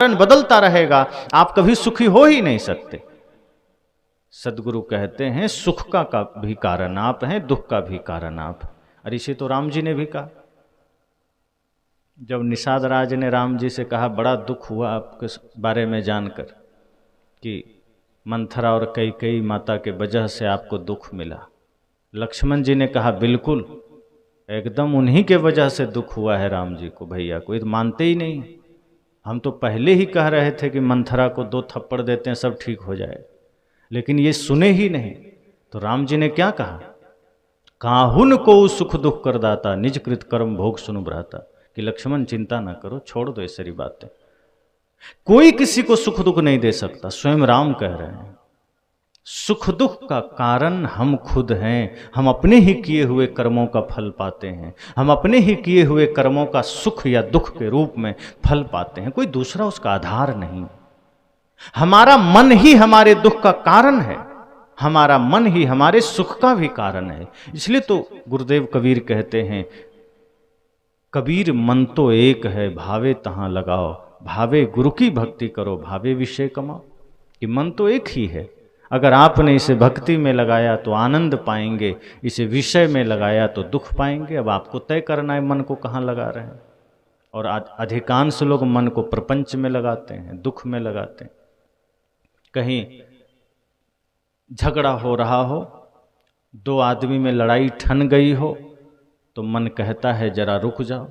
बदलता रहेगा, आप कभी सुखी हो ही नहीं सकते। सदगुरु कहते हैं सुख का भी कारण आप हैं, दुख का भी कारण आप। और इसे तो राम जी ने भी कहा। जब निषाद राज ने राम जी से कहा बड़ा दुख हुआ आपके बारे में जानकर कि मंथरा और कैकेयी माता के वजह से आपको दुख मिला, लक्ष्मण जी ने कहा बिल्कुल एकदम उन्हीं के वजह से दुख हुआ है राम जी को, भैया को। ये मानते ही नहीं। हम तो पहले ही कह रहे थे कि मंथरा को 2 थप्पड़ देते हैं सब ठीक हो जाए, लेकिन ये सुने ही नहीं। तो राम जी ने क्या कहा, काहुन को सुख दुख कर दाता, निज कृत कर्म भोग सुनु भ्राता, कि लक्ष्मण चिंता ना करो, छोड़ दो ये सारी बातें। कोई किसी को सुख दुख नहीं दे सकता, स्वयं राम कह रहे हैं सुख दुख का कारण हम खुद हैं। हम अपने ही किए हुए कर्मों का फल पाते हैं, हम अपने ही किए हुए कर्मों का सुख या दुख के रूप में फल पाते हैं, कोई दूसरा उसका आधार नहीं। हमारा मन ही हमारे दुख का कारण है, हमारा मन ही हमारे सुख का भी कारण है। इसलिए तो गुरुदेव कबीर कहते हैं, कबीर मन तो एक है भावे तहां लगाओ, भावे गुरु की भक्ति करो, भावे विषय कमाओ। कि मन तो एक ही है, अगर आपने इसे भक्ति में लगाया तो आनंद पाएंगे, इसे विषय में लगाया तो दुख पाएंगे। अब आपको तय करना है मन को कहाँ लगा रहे हैं। और अधिकांश लोग मन को प्रपंच में लगाते हैं, दुख में लगाते हैं। कहीं झगड़ा हो रहा हो, 2 आदमी में लड़ाई ठन गई हो, तो मन कहता है जरा रुक जाओ।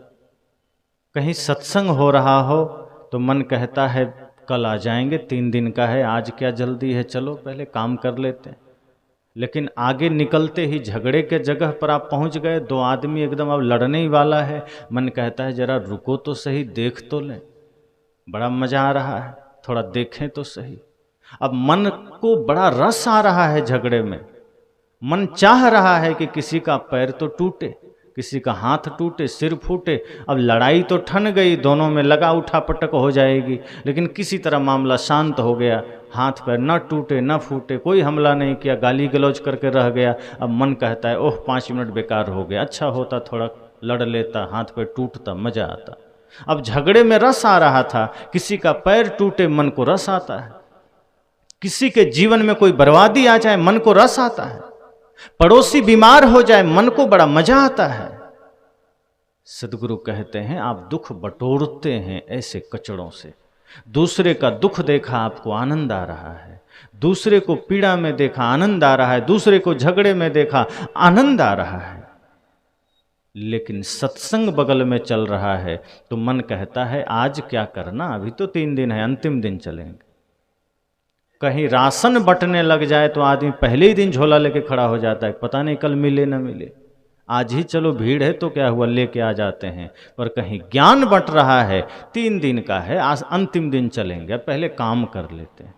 कहीं सत्संग हो रहा हो तो मन कहता है कल आ जाएंगे, 3 दिन का है, आज क्या जल्दी है, चलो पहले काम कर लेते हैं। लेकिन आगे निकलते ही झगड़े के जगह पर आप पहुंच गए, 2 आदमी एकदम अब लड़ने ही वाला है, मन कहता है जरा रुको तो सही, देख तो लें, बड़ा मजा आ रहा है, थोड़ा देखें तो सही। अब मन को बड़ा रस आ रहा है झगड़े में, मन चाह रहा है कि किसी का पैर तो टूटे, किसी का हाथ टूटे, सिर फूटे। अब लड़ाई तो ठन गई, दोनों में लगा उठा पटक हो जाएगी, लेकिन किसी तरह मामला शांत हो गया, हाथ पैर न टूटे न फूटे, कोई हमला नहीं किया, गाली गलौज करके रह गया। अब मन कहता है ओह 5 मिनट बेकार हो गया, अच्छा होता थोड़ा लड़ लेता, हाथ पैर टूटता, मजा आता। अब झगड़े में रस आ रहा था, किसी का पैर टूटे मन को रस आता है, किसी के जीवन में कोई बर्बादी आ जाए मन को रस आता है, पड़ोसी बीमार हो जाए मन को बड़ा मजा आता है। सदगुरु कहते हैं आप दुख बटोरते हैं ऐसे कचड़ों से। दूसरे का दुख देखा आपको आनंद आ रहा है, दूसरे को पीड़ा में देखा आनंद आ रहा है, दूसरे को झगड़े में देखा आनंद आ रहा है। लेकिन सत्संग बगल में चल रहा है तो मन कहता है आज क्या करना, अभी तो 3 दिन है, अंतिम दिन चलेंगे। कहीं राशन बंटने लग जाए तो आदमी पहले ही दिन झोला लेके खड़ा हो जाता है, पता नहीं कल मिले न मिले, आज ही चलो भीड़ है तो क्या हुआ, लेके आ जाते हैं। पर कहीं ज्ञान बंट रहा है, 3 दिन का है, आज अंतिम दिन चलेंगे, पहले काम कर लेते हैं।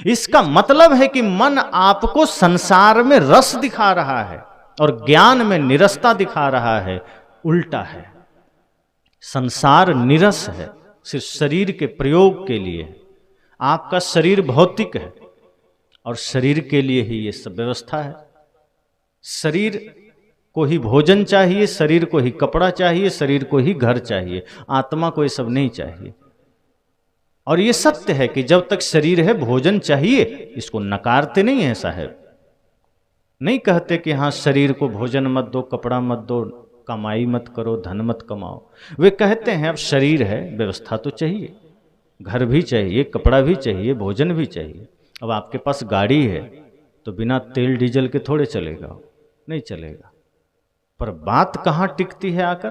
इसका मतलब है कि मन आपको संसार में रस दिखा रहा है और ज्ञान में निरसता दिखा रहा है। उल्टा है, संसार निरस है, सिर्फ शरीर के प्रयोग के लिए। आपका शरीर भौतिक है और शरीर के लिए ही ये सब व्यवस्था है। शरीर को ही भोजन चाहिए, शरीर को ही कपड़ा चाहिए, शरीर को ही घर चाहिए, आत्मा को ये सब नहीं चाहिए। और ये सत्य है कि जब तक शरीर है भोजन चाहिए, इसको नकारते नहीं है साहब, नहीं कहते कि हाँ शरीर को भोजन मत दो, कपड़ा मत दो, कमाई मत करो, धन मत कमाओ। वे कहते हैं अब शरीर है, व्यवस्था तो चाहिए, घर भी चाहिए, कपड़ा भी चाहिए, भोजन भी चाहिए। अब आपके पास गाड़ी है तो बिना तेल डीजल के थोड़े चलेगा, नहीं चलेगा। पर बात कहाँ टिकती है आकर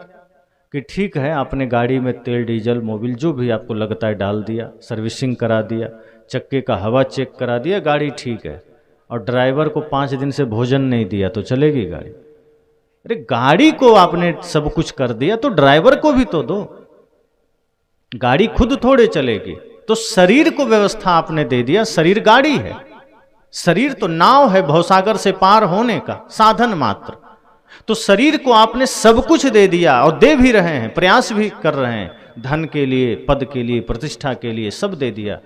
कि ठीक है आपने गाड़ी में तेल डीजल मोबिल जो भी आपको लगता है डाल दिया, सर्विसिंग करा दिया, चक्के का हवा चेक करा दिया, गाड़ी ठीक है, और ड्राइवर को 5 दिन से भोजन नहीं दिया तो चलेगी गाड़ी? अरे गाड़ी को आपने सब कुछ कर दिया तो ड्राइवर को भी तो दो, गाड़ी खुद थोड़े चलेगी। तो शरीर को व्यवस्था आपने दे दिया, शरीर गाड़ी है, शरीर तो नाव है भवसागर से पार होने का साधन मात्र। तो शरीर को आपने सब कुछ दे दिया और दे भी रहे हैं, प्रयास भी कर रहे हैं, धन के लिए, पद के लिए, प्रतिष्ठा के लिए सब दे दिया,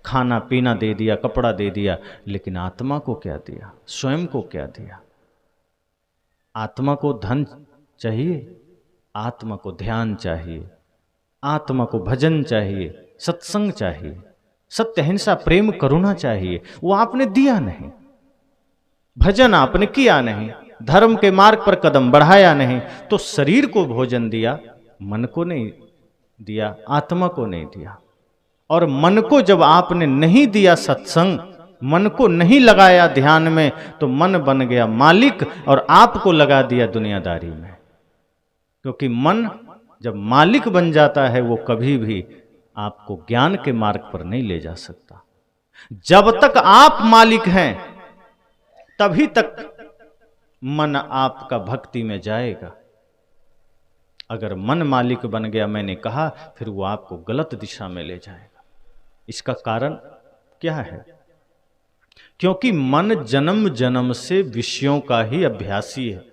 खाना पीना दे दिया, कपड़ा दे दिया, लेकिन आत्मा को क्या दिया, स्वयं को क्या दिया? आत्मा को धन चाहिए, आत्मा को ध्यान चाहिए, आत्मा को भजन चाहिए, सत्संग चाहिए, सत्य हिंसा प्रेम करुणा चाहिए, वो आपने दिया नहीं। भजन आपने किया नहीं, धर्म के मार्ग पर कदम बढ़ाया नहीं, तो शरीर को भोजन दिया, मन को नहीं दिया, आत्मा को नहीं दिया। और मन को जब आपने नहीं दिया सत्संग, मन को नहीं लगाया ध्यान में, तो मन बन गया मालिक और आपको लगा दिया दुनियादारी में। क्योंकि मन जब मालिक बन जाता है वो कभी भी आपको ज्ञान के मार्ग पर नहीं ले जा सकता। जब तक आप मालिक हैं तभी तक मन आपका भक्ति में जाएगा। अगर मन मालिक बन गया, मैंने कहा, फिर वो आपको गलत दिशा में ले जाएगा। इसका कारण क्या है? क्योंकि मन जन्म जन्म से विषयों का ही अभ्यासी है।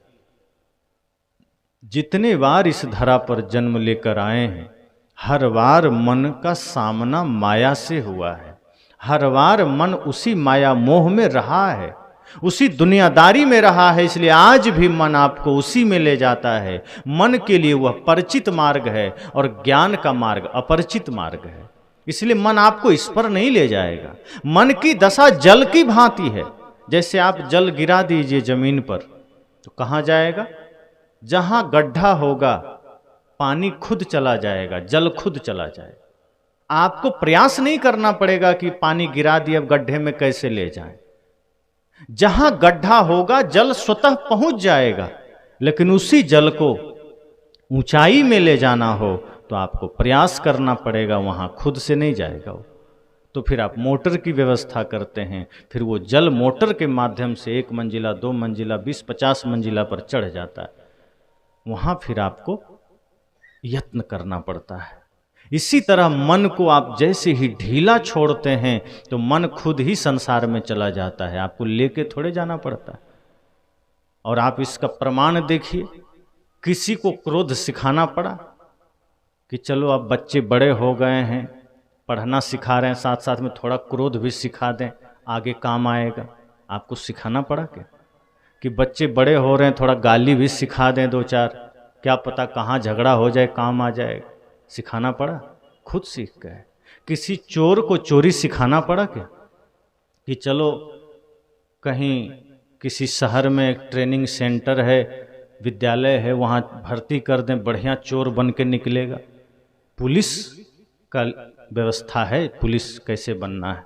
जितने बार इस धरा पर जन्म लेकर आए हैं, हर बार मन का सामना माया से हुआ है। हर बार मन उसी माया मोह में रहा है, उसी दुनियादारी में रहा है। इसलिए आज भी मन आपको उसी में ले जाता है। मन के लिए वह परिचित मार्ग है और ज्ञान का मार्ग अपरिचित मार्ग है। इसलिए मन आपको इस पर नहीं ले जाएगा। मन की दशा जल की भांति है। जैसे आप जल गिरा दीजिए जमीन पर, तो कहाँ जाएगा? जहां गड्ढा होगा पानी खुद चला जाएगा, जल खुद चला जाएगा। आपको प्रयास नहीं करना पड़ेगा कि पानी गिरा दिए, अब गड्ढे में कैसे ले जाएं। जहां गड्ढा होगा जल स्वतः पहुंच जाएगा। लेकिन उसी जल को ऊंचाई में ले जाना हो तो आपको प्रयास करना पड़ेगा, वहां खुद से नहीं जाएगा वो। तो फिर आप मोटर की व्यवस्था करते हैं, फिर वो जल मोटर के माध्यम से 1 मंजिला 2 मंजिला 20-50 मंजिला पर चढ़ जाता है। वहां फिर आपको यत्न करना पड़ता है। इसी तरह मन को आप जैसे ही ढीला छोड़ते हैं तो मन खुद ही संसार में चला जाता है, आपको लेके थोड़े जाना पड़ता है। और आप इसका प्रमाण देखिए, किसी को क्रोध सिखाना पड़ा कि चलो अब बच्चे बड़े हो गए हैं, पढ़ना सिखा रहे हैं, साथ साथ में थोड़ा क्रोध भी सिखा दें, आगे काम आएगा। आपको सिखाना पड़ा कि बच्चे बड़े हो रहे हैं, थोड़ा गाली भी सिखा दें 2-4, क्या पता कहाँ झगड़ा हो जाए, काम आ जाएगा। सिखाना पड़ा? खुद सीख गए। किसी चोर को चोरी सिखाना पड़ा क्या? कि चलो कहीं किसी शहर में एक ट्रेनिंग सेंटर है, विद्यालय है, वहाँ भर्ती कर दें, बढ़िया चोर बन के निकलेगा। पुलिस का व्यवस्था है, पुलिस कैसे बनना है,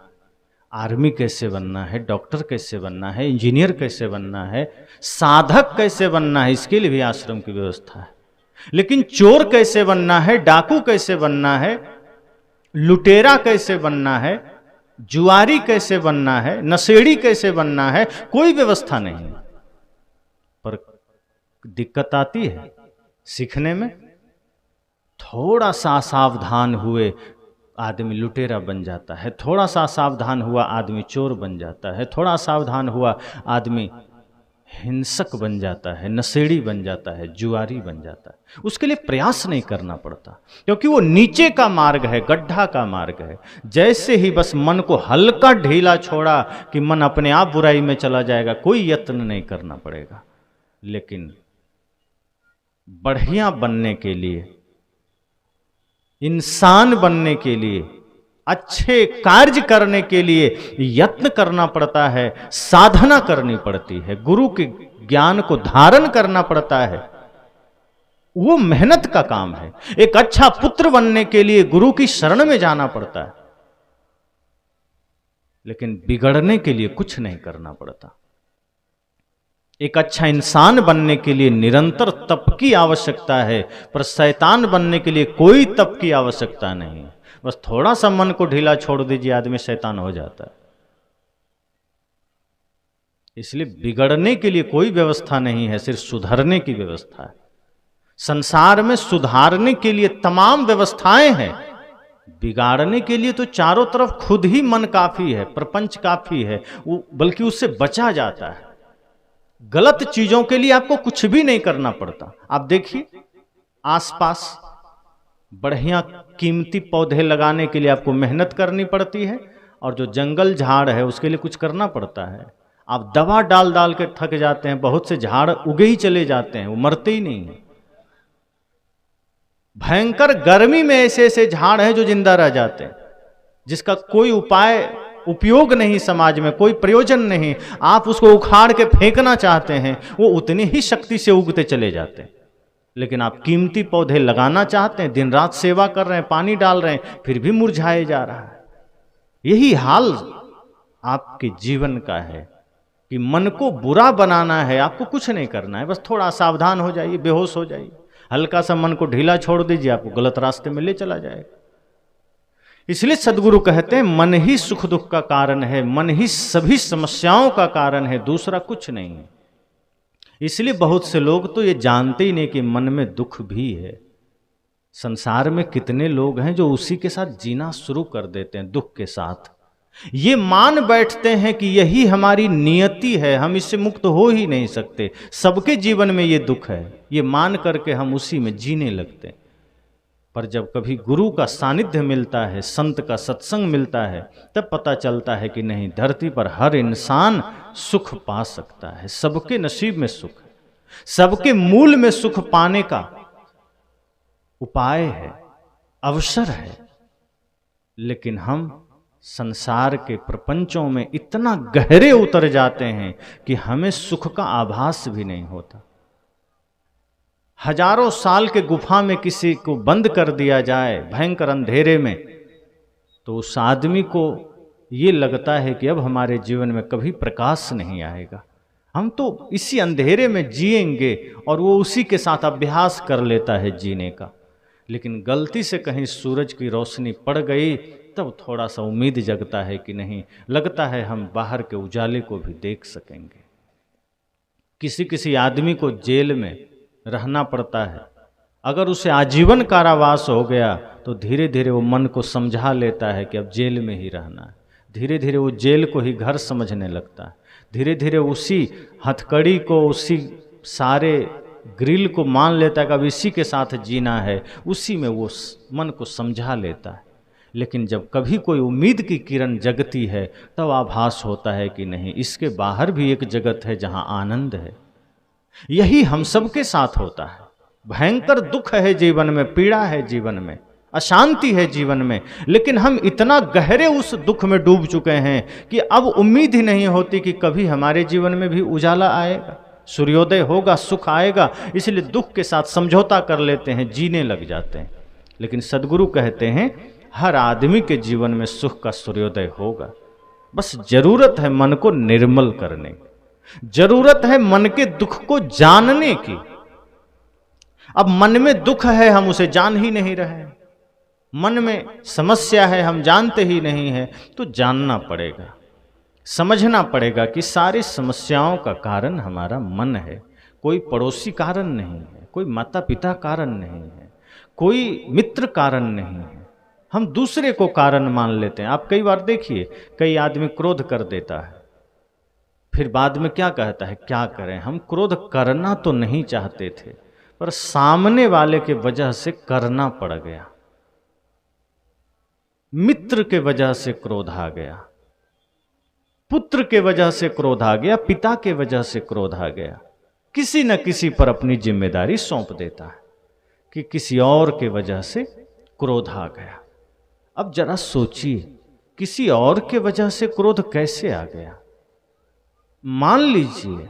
आर्मी कैसे बनना है, डॉक्टर कैसे बनना है, इंजीनियर कैसे बनना है, साधक कैसे बनना है, इसके लिए भी आश्रम की व्यवस्था है। लेकिन चोर कैसे बनना है, डाकू कैसे बनना है, लुटेरा कैसे बनना है, जुआरी कैसे बनना है, नशेड़ी कैसे बनना है, कोई व्यवस्था नहीं। पर दिक्कत आती है सीखने में। थोड़ा सा सावधान हुए आदमी लुटेरा बन जाता है, थोड़ा सा सावधान हुआ आदमी चोर बन जाता है, थोड़ा सावधान हुआ आदमी हिंसक बन जाता है, नशेड़ी बन जाता है, जुआरी बन जाता है। उसके लिए प्रयास नहीं करना पड़ता, क्योंकि वो नीचे का मार्ग है, गड्ढा का मार्ग है। जैसे ही बस मन को हल्का ढीला छोड़ा कि मन अपने आप बुराई में चला जाएगा, कोई यत्न नहीं करना पड़ेगा। लेकिन बढ़िया बनने के लिए, इंसान बनने के लिए, अच्छे कार्य करने के लिए यत्न करना पड़ता है, साधना करनी पड़ती है, गुरु के ज्ञान को धारण करना पड़ता है। वो मेहनत का काम है। एक अच्छा पुत्र बनने के लिए गुरु की शरण में जाना पड़ता है, लेकिन बिगड़ने के लिए कुछ नहीं करना पड़ता। एक अच्छा इंसान बनने के लिए निरंतर तप की आवश्यकता है, पर शैतान बनने के लिए कोई तप की आवश्यकता नहीं। बस थोड़ा सा मन को ढीला छोड़ दीजिए, आदमी शैतान हो जाता है। इसलिए बिगड़ने के लिए कोई व्यवस्था नहीं है, सिर्फ सुधरने की व्यवस्था है। संसार में सुधारने के लिए तमाम व्यवस्थाएं हैं, बिगाड़ने के लिए तो चारों तरफ खुद ही मन काफी है, प्रपंच काफी है, बल्कि उससे बचा जाता है। गलत चीजों के लिए आपको कुछ भी नहीं करना पड़ता। आप देखिए आसपास बढ़िया कीमती पौधे लगाने के लिए आपको मेहनत करनी पड़ती है, और जो जंगल झाड़ है उसके लिए कुछ करना पड़ता है। आप दवा डाल डाल के थक जाते हैं, बहुत से झाड़ उगे ही चले जाते हैं, वो मरते ही नहीं है। भयंकर गर्मी में ऐसे ऐसे झाड़ हैं जो जिंदा रह जाते हैं, जिसका कोई उपाय उपयोग नहीं, समाज में कोई प्रयोजन नहीं। आप उसको उखाड़ के फेंकना चाहते हैं, वो उतनी ही शक्ति से उगते चले जाते हैं। लेकिन आप कीमती पौधे लगाना चाहते हैं, दिन रात सेवा कर रहे हैं, पानी डाल रहे हैं, फिर भी मुरझाए जा रहा है। यही हाल आपके जीवन का है कि मन को बुरा बनाना है, आपको कुछ नहीं करना है, बस थोड़ा सावधान हो जाइए, बेहोश हो जाइए, हल्का सा मन को ढीला छोड़ दीजिए, आपको गलत रास्ते में ले चला जाएगा। इसलिए सदगुरु कहते हैं मन ही सुख दुख का कारण है, मन ही सभी समस्याओं का कारण है, दूसरा कुछ नहीं है। इसलिए बहुत से लोग तो ये जानते ही नहीं कि मन में दुख भी है। संसार में कितने लोग हैं जो उसी के साथ जीना शुरू कर देते हैं, दुख के साथ। ये मान बैठते हैं कि यही हमारी नियति है, हम इससे मुक्त हो ही नहीं सकते, सबके जीवन में ये दुख है, ये मान करके हम उसी में जीने लगते हैं। पर जब कभी गुरु का सानिध्य मिलता है, संत का सत्संग मिलता है, तब पता चलता है कि नहीं, धरती पर हर इंसान सुख पा सकता है, सबके नसीब में सुख है, सबके मूल में सुख पाने का उपाय है, अवसर है। लेकिन हम संसार के प्रपंचों में इतना गहरे उतर जाते हैं कि हमें सुख का आभास भी नहीं होता। हजारों साल के गुफा में किसी को बंद कर दिया जाए भयंकर अंधेरे में, तो उस आदमी को ये लगता है कि अब हमारे जीवन में कभी प्रकाश नहीं आएगा, हम तो इसी अंधेरे में जिएंगे, और वो उसी के साथ अभ्यास कर लेता है जीने का। लेकिन गलती से कहीं सूरज की रोशनी पड़ गई, तब थोड़ा सा उम्मीद जगता है कि नहीं, लगता है हम बाहर के उजाले को भी देख सकेंगे। किसी किसी आदमी को जेल में रहना पड़ता है, अगर उसे आजीवन कारावास हो गया तो धीरे धीरे वो मन को समझा लेता है कि अब जेल में ही रहना है। धीरे धीरे वो जेल को ही घर समझने लगता है, धीरे धीरे उसी हथकड़ी को, उसी सारे ग्रिल को मान लेता है कि अब इसी के साथ जीना है, उसी में वो मन को समझा लेता है। लेकिन जब कभी कोई उम्मीद की किरण जगती है, तब आभास होता है कि नहीं, इसके बाहर भी एक जगत है जहां आनंद है। यही हम सबके साथ होता है। भयंकर दुख है जीवन में, पीड़ा है जीवन में, अशांति है जीवन में, लेकिन हम इतना गहरे उस दुख में डूब चुके हैं कि अब उम्मीद ही नहीं होती कि कभी हमारे जीवन में भी उजाला आएगा, सूर्योदय होगा, सुख आएगा। इसलिए दुख के साथ समझौता कर लेते हैं, जीने लग जाते हैं। लेकिन सदगुरु कहते हैं हर आदमी के जीवन में सुख का सूर्योदय होगा, बस जरूरत है मन को निर्मल करने की, जरूरत है मन के दुख को जानने की। अब मन में दुख है, हम उसे जान ही नहीं रहे, मन में समस्या है, हम जानते ही नहीं है, तो जानना पड़ेगा, समझना पड़ेगा कि सारी समस्याओं का कारण हमारा मन है, कोई पड़ोसी कारण नहीं है, कोई माता पिता कारण नहीं है, कोई मित्र कारण नहीं है, हम दूसरे को कारण मान लेते हैं। आप कई बार देखिए, कई आदमी क्रोध कर देता है, फिर बाद में क्या कहता है, क्या करें, हम क्रोध करना तो नहीं चाहते थे, पर सामने वाले के वजह से करना पड़ गया, मित्र के वजह से क्रोध आ गया, पुत्र के वजह से क्रोध आ गया, पिता के वजह से क्रोध आ गया। किसी न किसी पर अपनी जिम्मेदारी सौंप देता है कि किसी और के वजह से क्रोध आ गया। अब जरा सोचिए, किसी और के वजह से क्रोध कैसे आ गया? मान लीजिए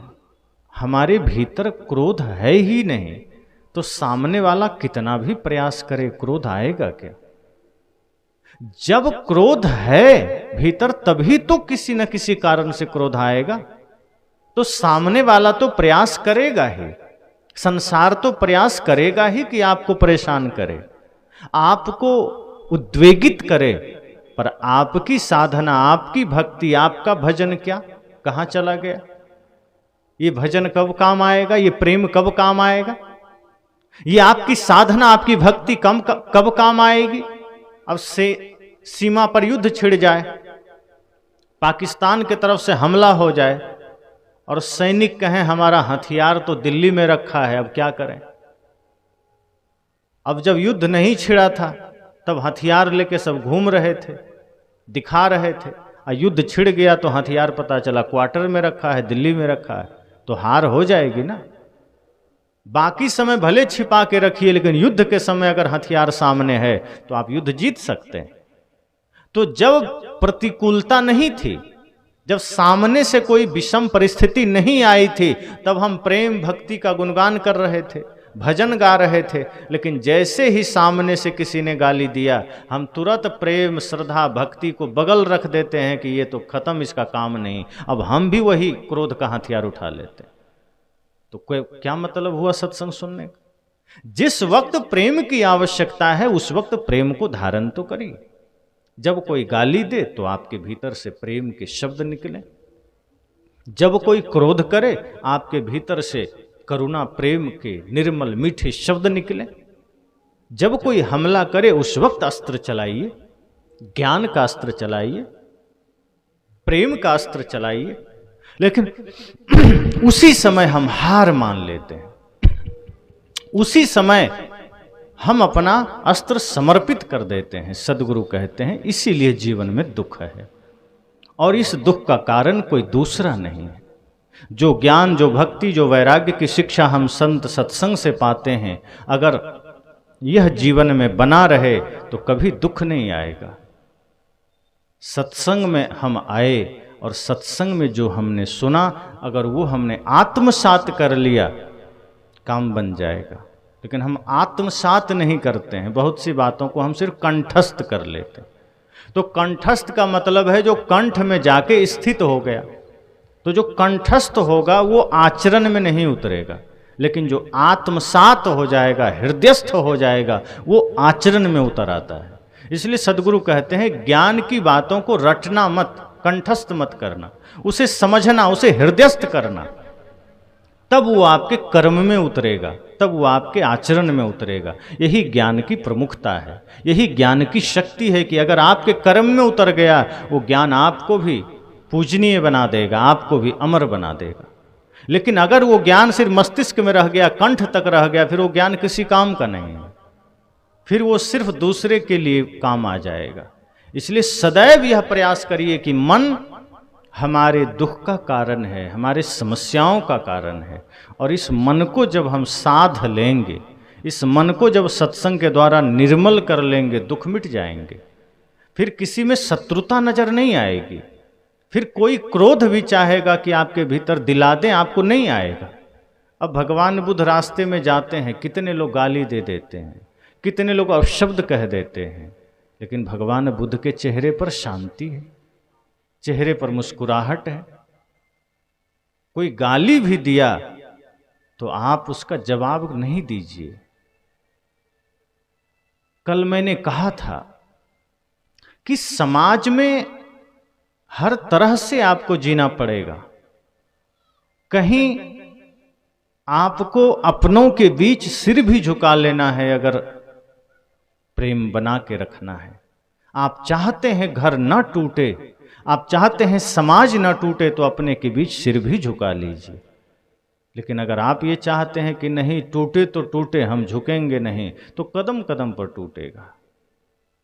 हमारे भीतर क्रोध है ही नहीं, तो सामने वाला कितना भी प्रयास करे, क्रोध आएगा क्या? जब क्रोध है भीतर, तभी तो किसी न किसी कारण से क्रोध आएगा। तो सामने वाला तो प्रयास करेगा ही, संसार तो प्रयास करेगा ही कि आपको परेशान करे, आपको उद्वेगित करे, पर आपकी साधना, आपकी भक्ति, आपका भजन क्या कहां चला गया? ये भजन कब काम आएगा? ये प्रेम कब काम आएगा? ये आपकी साधना, आपकी भक्ति कब काम आएगी? अब से सीमा पर युद्ध छिड़ जाए, पाकिस्तान की तरफ से हमला हो जाए और सैनिक कहें हमारा हथियार तो दिल्ली में रखा है, अब क्या करें? अब जब युद्ध नहीं छिड़ा था तब हथियार लेके सब घूम रहे थे, दिखा रहे थे, और युद्ध छिड़ गया तो हथियार पता चला क्वार्टर में रखा है, दिल्ली में रखा है, तो हार हो जाएगी ना। बाकी समय भले छिपा के रखिए, लेकिन युद्ध के समय अगर हथियार सामने है तो आप युद्ध जीत सकते हैं। तो जब प्रतिकूलता नहीं थी, जब सामने से कोई विषम परिस्थिति नहीं आई थी, तब हम प्रेम भक्ति का गुणगान कर रहे थे, भजन गा रहे थे। लेकिन जैसे ही सामने से किसी ने गाली दिया, हम तुरंत प्रेम श्रद्धा भक्ति को बगल रख देते हैं कि ये तो खत्म, इसका काम नहीं। अब हम भी वही क्रोध का हथियार उठा लेते हैं। तो क्या मतलब हुआ सत्संग सुनने का? जिस वक्त प्रेम की आवश्यकता है उस वक्त प्रेम को धारण तो करिए। जब कोई गाली दे तो आपके भीतर से प्रेम के शब्द निकले, जब कोई क्रोध करे आपके भीतर से करुणा प्रेम के निर्मल मीठे शब्द निकले, जब कोई हमला करे उस वक्त अस्त्र चलाइए, ज्ञान का अस्त्र चलाइए, प्रेम का अस्त्र चलाइए। लेकिन उसी समय हम हार मान लेते हैं, उसी समय हम अपना अस्त्र समर्पित कर देते हैं। सद्गुरु कहते हैं इसीलिए जीवन में दुख है, और इस दुख का कारण कोई दूसरा नहीं है। जो ज्ञान, जो भक्ति, जो वैराग्य की शिक्षा हम संत सत्संग से पाते हैं, अगर यह जीवन में बना रहे तो कभी दुख नहीं आएगा। सत्संग में हम आए और सत्संग में जो हमने सुना, अगर वो हमने आत्मसात कर लिया, काम बन जाएगा। लेकिन हम आत्मसात नहीं करते हैं, बहुत सी बातों को हम सिर्फ कंठस्थ कर लेते हैं। तो कंठस्थ का मतलब है जो कंठ में जाके स्थित हो गया। तो जो कंठस्थ होगा वो आचरण में नहीं उतरेगा, लेकिन जो आत्मसात हो जाएगा, हृदयस्थ हो जाएगा, वो आचरण में उतर आता है। इसलिए सद्गुरु कहते हैं ज्ञान की बातों को रटना मत, कंठस्थ मत करना, उसे समझना, उसे हृदयस्थ करना, तब वो आपके कर्म में उतरेगा, तब वो आपके आचरण में उतरेगा। यही ज्ञान की प्रमुखता है, यही ज्ञान की शक्ति है कि अगर आपके कर्म में उतर गया, वो ज्ञान आपको भी पूजनीय बना देगा, आपको भी अमर बना देगा। लेकिन अगर वो ज्ञान सिर्फ मस्तिष्क में रह गया, कंठ तक रह गया, फिर वो ज्ञान किसी काम का नहीं है, फिर वो सिर्फ दूसरे के लिए काम आ जाएगा। इसलिए सदैव यह प्रयास करिए कि मन हमारे दुख का कारण है, हमारे समस्याओं का कारण है, और इस मन को जब हम साध लेंगे, इस मन को जब सत्संग के द्वारा निर्मल कर लेंगे, दुख मिट जाएंगे। फिर किसी में शत्रुता नजर नहीं आएगी, फिर कोई क्रोध भी चाहेगा कि आपके भीतर दिला दें, आपको नहीं आएगा। अब भगवान बुद्ध रास्ते में जाते हैं, कितने लोग गाली दे देते हैं, कितने लोग अपशब्द कह देते हैं, लेकिन भगवान बुद्ध के चेहरे पर शांति है, चेहरे पर मुस्कुराहट है। कोई गाली भी दिया तो आप उसका जवाब नहीं दीजिए। कल मैंने कहा था कि समाज में हर तरह से आपको जीना पड़ेगा। कहीं आपको अपनों के बीच सिर भी झुका लेना है अगर प्रेम बना के रखना है। आप चाहते हैं घर ना टूटे, आप चाहते हैं समाज ना टूटे, तो अपने के बीच सिर भी झुका लीजिए। लेकिन अगर आप ये चाहते हैं कि नहीं टूटे तो टूटे, हम झुकेंगे नहीं, तो कदम कदम पर टूटेगा।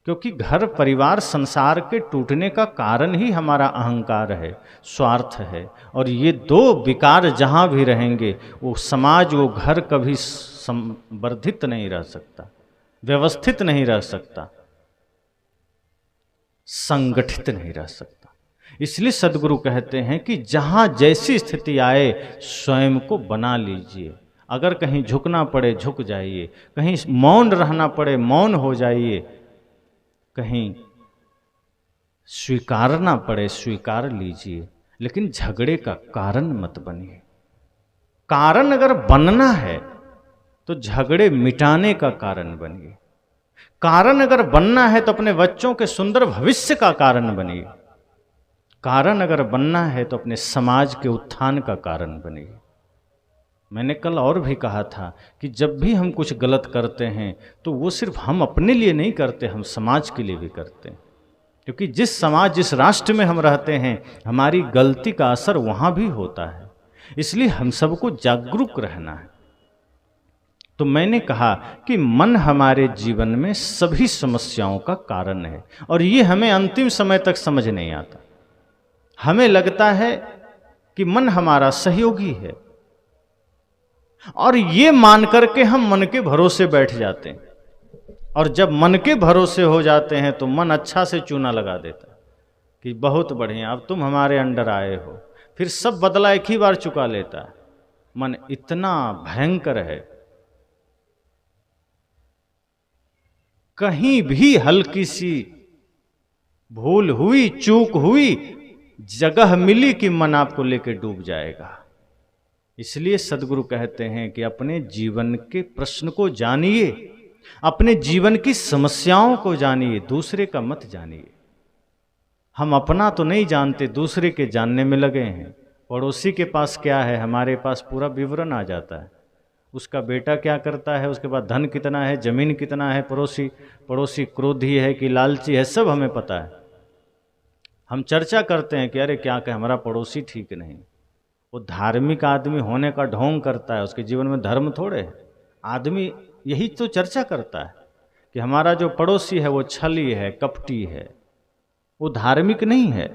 क्योंकि घर परिवार संसार के टूटने का कारण ही हमारा अहंकार है, स्वार्थ है, और ये दो विकार जहाँ भी रहेंगे वो समाज, वो घर कभी संवर्धित नहीं रह सकता, व्यवस्थित नहीं रह सकता, संगठित नहीं रह सकता। इसलिए सद्गुरु कहते हैं कि जहाँ जैसी स्थिति आए स्वयं को बना लीजिए। अगर कहीं झुकना पड़े झुक जाइए, कहीं मौन रहना पड़े मौन हो जाइए, कहीं स्वीकारना पड़े स्वीकार लीजिए, लेकिन झगड़े का कारण मत बनिए। कारण अगर बनना है तो झगड़े मिटाने का कारण बनिए। कारण अगर बनना है तो अपने बच्चों के सुंदर भविष्य का कारण बनिए। कारण अगर बनना है तो अपने समाज के उत्थान का कारण बनिए। मैंने कल और भी कहा था कि जब भी हम कुछ गलत करते हैं तो वो सिर्फ हम अपने लिए नहीं करते, हम समाज के लिए भी करते हैं। क्योंकि जिस समाज, जिस राष्ट्र में हम रहते हैं, हमारी गलती का असर वहाँ भी होता है। इसलिए हम सबको जागरूक रहना है। तो मैंने कहा कि मन हमारे जीवन में सभी समस्याओं का कारण है, और ये हमें अंतिम समय तक समझ नहीं आता। हमें लगता है कि मन हमारा सहयोगी है, और ये मान करके हम मन के भरोसे बैठ जाते हैं, और जब मन के भरोसे हो जाते हैं तो मन अच्छा से चूना लगा देता है कि बहुत बढ़िया, अब तुम हमारे अंडर आए हो, फिर सब बदला एक ही बार चुका लेता है। मन इतना भयंकर है, कहीं भी हल्की सी भूल हुई, चूक हुई, जगह मिली कि मन आपको लेके डूब जाएगा। इसलिए सदगुरु कहते हैं कि अपने जीवन के प्रश्न को जानिए, अपने जीवन की समस्याओं को जानिए, दूसरे का मत जानिए। हम अपना तो नहीं जानते, दूसरे के जानने में लगे हैं। पड़ोसी के पास क्या है, हमारे पास पूरा विवरण आ जाता है। उसका बेटा क्या करता है, उसके बाद धन कितना है, जमीन कितना है, पड़ोसी क्रोधी है कि लालची है, सब हमें पता है। हम चर्चा करते हैं कि अरे क्या कहे, हमारा पड़ोसी ठीक नहीं। वो धार्मिक आदमी होने का ढोंग करता है, उसके जीवन में धर्म थोड़े है। आदमी यही तो चर्चा करता है कि हमारा जो पड़ोसी है वो छली है, कपटी है, वो धार्मिक नहीं है।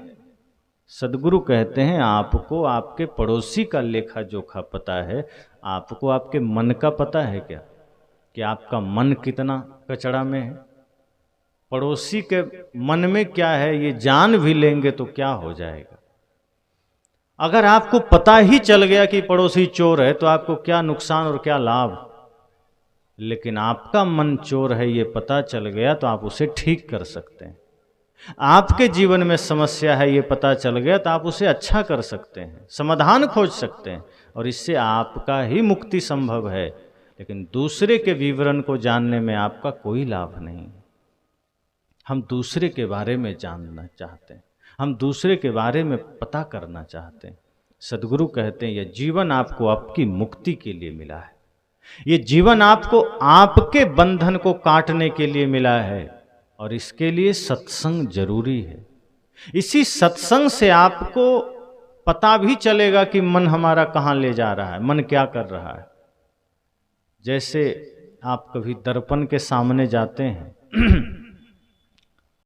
सदगुरु कहते हैं आपको आपके पड़ोसी का लेखा जोखा पता है, आपको आपके मन का पता है क्या, कि आपका मन कितना कचड़ा में है। पड़ोसी के मन में क्या है ये जान भी लेंगे तो क्या हो जाएगा। अगर आपको पता ही चल गया कि पड़ोसी चोर है तो आपको क्या नुकसान और क्या लाभ। लेकिन आपका मन चोर है ये पता चल गया तो आप उसे ठीक कर सकते हैं। आपके जीवन में समस्या है ये पता चल गया तो आप उसे अच्छा कर सकते हैं, समाधान खोज सकते हैं, और इससे आपका ही मुक्ति संभव है। लेकिन दूसरे के विवरण को जानने में आपका कोई लाभ नहीं। हम दूसरे के बारे में जानना चाहते हैं, हम दूसरे के बारे में पता करना चाहते हैं। सदगुरु कहते हैं यह जीवन आपको आपकी मुक्ति के लिए मिला है, ये जीवन आपको आपके बंधन को काटने के लिए मिला है, और इसके लिए सत्संग जरूरी है। इसी सत्संग से आपको पता भी चलेगा कि मन हमारा कहाँ ले जा रहा है, मन क्या कर रहा है। जैसे आप कभी दर्पण के सामने जाते हैं